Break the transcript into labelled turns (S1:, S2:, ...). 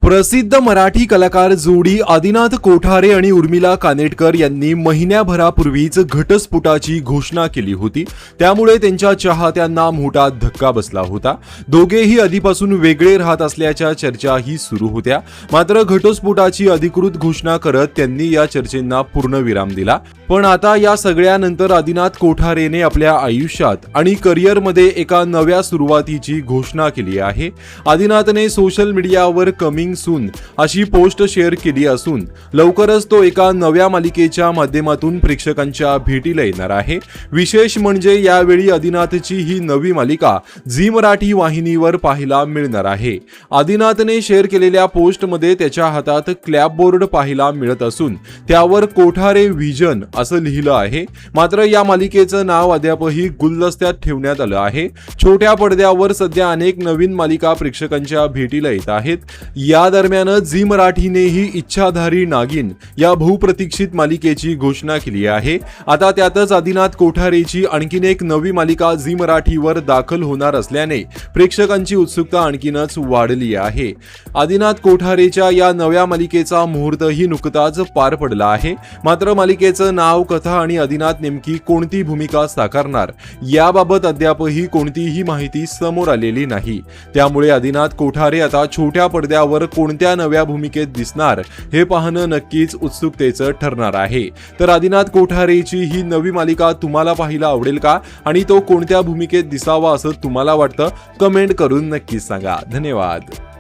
S1: प्रसिद्ध मराठी कलाकार जोडी आदिनाथ कोठारे आणि उर्मिला कानेटकर यांनी महिन्याभरापूर्वीच घटस्फोटाची घोषणा केली होती। त्यामुळे त्यांच्या चाहत्यांना मोठा धक्का बसला होता। दोघेही आधीपासून वेगळे राहत असल्याच्या चर्चाही सुरू होत्या। मात्र घटस्फोटाची अधिकृत घोषणा करत त्यांनी या चर्चेंना पूर्णविराम दिला। पण आता या सगळ्यानंतर आदिनाथ कोठारेने आपल्या आयुष्यात आणि करिअरमध्ये एका नव्या सुरुवातीची घोषणा केली आहे। आदिनाथने सोशल मीडियावर कमिंग सून अशी पोस्ट शेअर केली असून लवकरच तो एका नव्या मालिकेच्या माध्यमातून प्रेक्षकांच्या भेटीला येणार आहे। विशेष म्हणजे यावेळी आदिनाथची ही नवी मालिका झी मराठी वाहिनीवर पाहायला मिळणार आहे। आदिनाथने शेअर केलेल्या पोस्टमध्ये त्याच्या हातात क्लॅपबोर्ड पाहायला मिळत असून त्यावर कोठारे व्हिजन असं लिहिलं आहे। मात्र या मालिकेचं नाव अद्यापही गुलदस्त्यात ठेवण्यात आलं आहे। छोट्या पडद्यावर सध्या अनेक नवीन मालिका प्रेक्षकांच्या भेटीला येत आहेत। या दरम्यान झी मराठीनेही इच्छाधारी नागिन या बहुप्रतीक्षित मालिकेची घोषणा केली आहे। आता त्यातच आदिनाथ कोठारेची आणखीन एक नवी मालिका झी मराठीवर दाखल होणार असल्याने प्रेक्षकांची उत्सुकता आणखीनच वाढली आहे। आदिनाथ कोठारेच्या या नव्या मालिकेचा मुहूर्तही नुकताच पार पडला आहे। मात्र मालिकेचं नाव, कथा आणि आदिनाथ नेमकी कोणती भूमिका साकारणार याबाबत अद्यापही कोणतीही माहिती समोर आलेली नाही। त्यामुळे आदिनाथ कोठारे आता छोट्या पडद्यावर कोणत्या नव्या भूमिकेत दिसणार हे पाहणं नक्कीच उत्सुकतेचं ठरणार आहे। तर आदिनाथ कोठारेची ही नवी मालिका तुम्हाला पाहायला आवडेल का आणि तो कोणत्या भूमिकेत दिसावा असं तुम्हाला वाटतं? कमेंट करून नक्कीच सांगा। धन्यवाद।